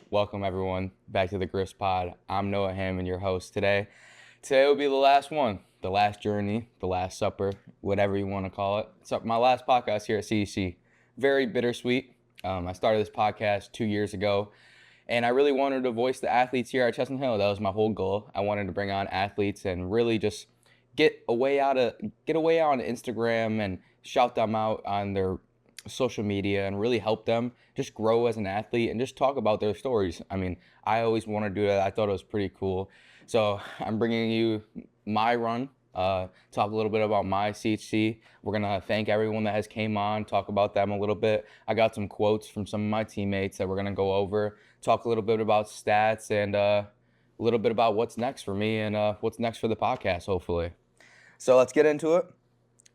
Welcome everyone back to the Grist Pod. I'm Noah Hammond, your host today. Today will be the last one, the last journey, the last supper, whatever you want to call it. It's my last podcast here at CEC. Very bittersweet. I started this podcast 2 years ago, and I really wanted to voice the athletes here at Chestnut Hill. That was my whole goal. I wanted to bring on athletes and really just get away on Instagram and shout them out on their social media and really help them just grow as an athlete and just talk about their stories. I mean, I always want to do that. I thought it was pretty cool. So I'm bringing you my run, talk a little bit about my CHC. We're going to thank everyone that has came on, talk about them a little bit. I got some quotes from some of my teammates that we're going to go over, talk a little bit about stats and a little bit about what's next for me and what's next for the podcast, hopefully. So let's get into it.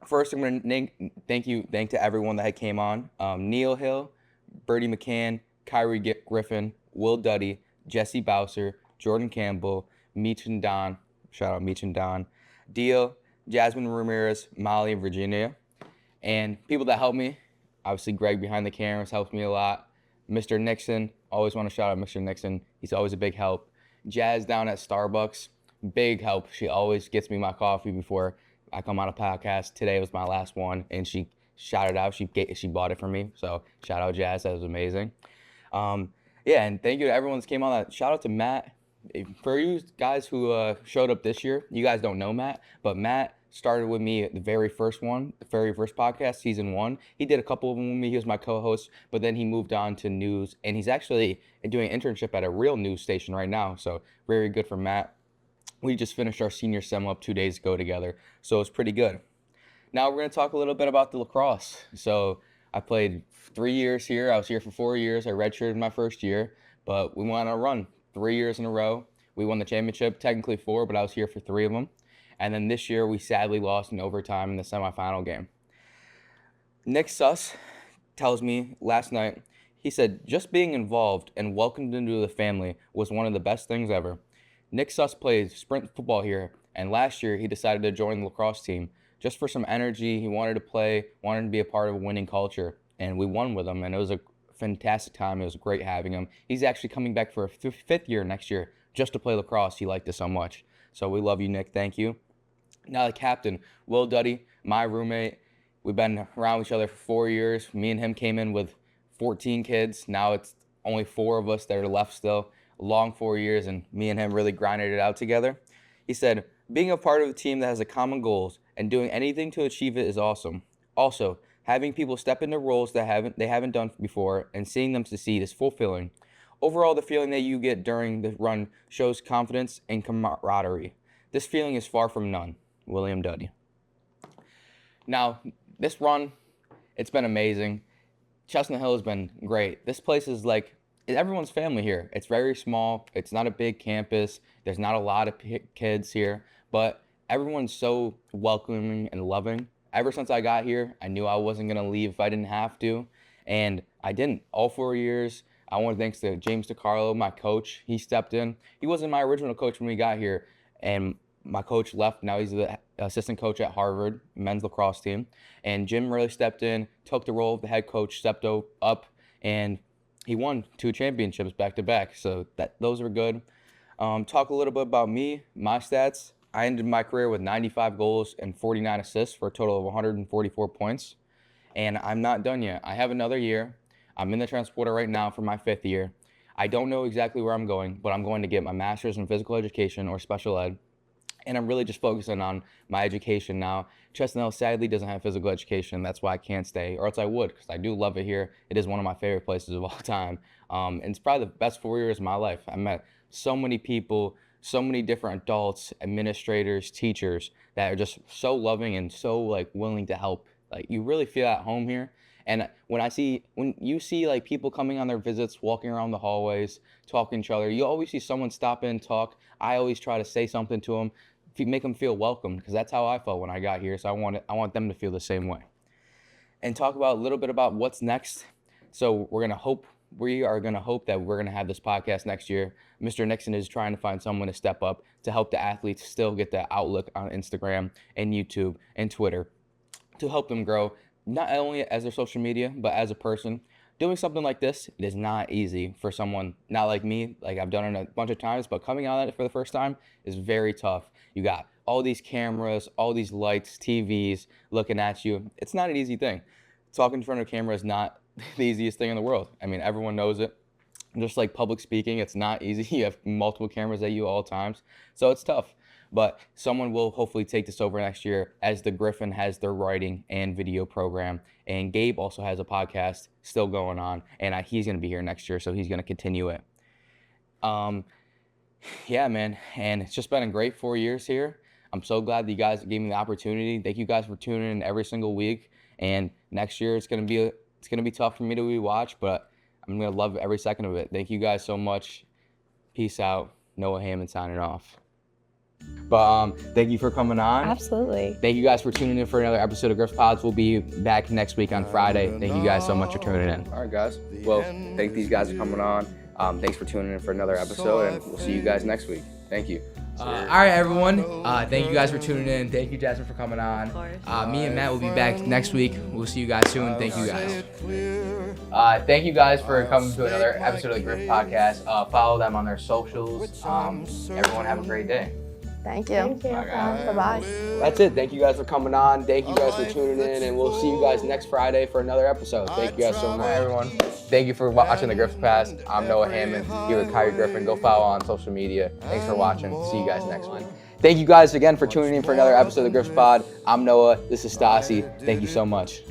First, I'm going to thank to everyone that had came on. Neil Hill, Bertie McCann, Kyrie Griffin, Will Duddy, Jesse Bowser, Jordan Campbell, Meech and Don, shout out Meech and Don, Deal, Jasmine Ramirez, Molly, Virginia, and people that helped me. Obviously, Greg behind the cameras helps me a lot. Mr. Nixon, always want to shout out Mr. Nixon. He's always a big help. Jazz down at Starbucks, big help. She always gets me my coffee before I come on a podcast. Today was my last one, and she shouted out. She bought it for me, so shout out Jazz. That was amazing. Yeah, and thank you to everyone that came on. That shout out to Matt. For you guys who showed up this year, you guys don't know Matt, but Matt started with me at the very first podcast, season 1. He did a couple of them with me. He was my co-host, but then he moved on to news, and he's actually doing an internship at a real news station right now. So very good for Matt. We just finished our senior sem up 2 days ago together, so it's pretty good. Now we're going to talk a little bit about the lacrosse. So I played 3 years here. I was here for 4 years. I redshirted my first year, but we went on a run 3 years in a row. We won the championship, technically 4, but I was here for 3 of them. And then this year we sadly lost in overtime in the semifinal game. Nick Suss tells me last night, he said, just being involved and welcomed into the family was one of the best things ever. Nick Suss plays sprint football here, and last year he decided to join the lacrosse team just for some energy. He wanted to play, wanted to be a part of a winning culture, and we won with him, and it was a fantastic time. It was great having him. He's actually coming back for a fifth year next year just to play lacrosse. He liked it so much. So we love you, Nick. Thank you. Now the captain, Will Duddy, my roommate. We've been around each other for 4 years. Me and him came in with 14 kids. Now it's only 4 of us that are left still. Long 4 years, and me and him really grinded it out together. He said, being a part of a team that has a common goals and doing anything to achieve it is awesome. Also, having people step into roles that they haven't done before and seeing them succeed is fulfilling. Overall, the feeling that you get during the run shows confidence and camaraderie. This feeling is far from none. William Duddy. Now, this run, it's been amazing. Chestnut Hill has been great. This place is like everyone's family here. It's very small. It's not a big campus. There's not a lot of kids here, but everyone's so welcoming and loving. Ever since I got here, I knew I wasn't going to leave if I didn't have to, and I didn't. All 4 years, I want to thank to James DiCarlo, my coach. He stepped in. He wasn't my original coach when we got here, and my coach left. Now he's the assistant coach at Harvard men's lacrosse team, and Jim really stepped in, took the role of the head coach, stepped up, and he won 2 championships back to back, so those were good. Talk a little bit about me, my stats. I ended my career with 95 goals and 49 assists for a total of 144 points, and I'm not done yet. I have another year. I'm in the transporter right now for my 5th year. I don't know exactly where I'm going, but I'm going to get my master's in physical education or special ed, and I'm really just focusing on my education now. Chestnut Hill sadly doesn't have physical education. That's why I can't stay, or else I would, because I do love it here. It is one of my favorite places of all time. And it's probably the best 4 years of my life. I met so many people, so many different adults, administrators, teachers that are just so loving and so like willing to help. Like you really feel at home here. And when you see like people coming on their visits, walking around the hallways, talking to each other, you always see someone stop in, talk. I always try to say something to them, make them feel welcome, because that's how I felt when I got here. So I want them to feel the same way. And talk about a little bit about what's next. So we are gonna hope that we're gonna have this podcast next year. Mr. Nixon is trying to find someone to step up to help the athletes still get that outlook on Instagram and YouTube and Twitter to help them grow, not only as their social media, but as a person. doing something like this, it is not easy for someone not like me. Like, I've done it a bunch of times, but coming out at it for the first time is very tough. You got all these cameras, all these lights, TVs looking at you. It's not an easy thing. Talking in front of a camera is not the easiest thing in the world. I mean, everyone knows it. Just like public speaking, it's not easy. You have multiple cameras at you all times, so it's tough. But someone will hopefully take this over next year, as the Griffin has their writing and video program, and Gabe also has a podcast still going on, and he's going to be here next year, so he's going to continue it. Yeah, man, and it's just been a great 4 years here. I'm so glad that you guys gave me the opportunity. Thank you guys for tuning in every single week. And next year it's gonna be tough for me to rewatch, but I'm gonna love every second of it. Thank you guys so much. Peace out. Noah Hammond signing off. But thank you for coming on. Absolutely. Thank you guys for tuning in for another episode of Griff Pods. We'll be back next week on Friday. Thank you guys so much for tuning in. All right, guys. Well, thank these guys for coming on. Thanks for tuning in for another episode, and we'll see you guys next week. Thank you. All right, everyone. Thank you guys for tuning in. Thank you, Jasmine, for coming on. Me and Matt will be back next week. We'll see you guys soon. Thank you, guys. Thank you guys for coming to another episode of the Griff Podcast. Follow them on their socials. Everyone have a great day. Thank you. Bye-bye. That's it. Thank you guys for coming on. Thank you guys for tuning in, and we'll see you guys next Friday for another episode. Thank you guys so much, everyone. Thank you for watching the Griff Pass. I'm Noah Hammond here with Kyrie Griffin. Go follow on social media. Thanks for watching. See you guys next one. Thank you guys again for tuning in for another episode of the Griff Pod. I'm Noah. This is Stassi. Thank you so much.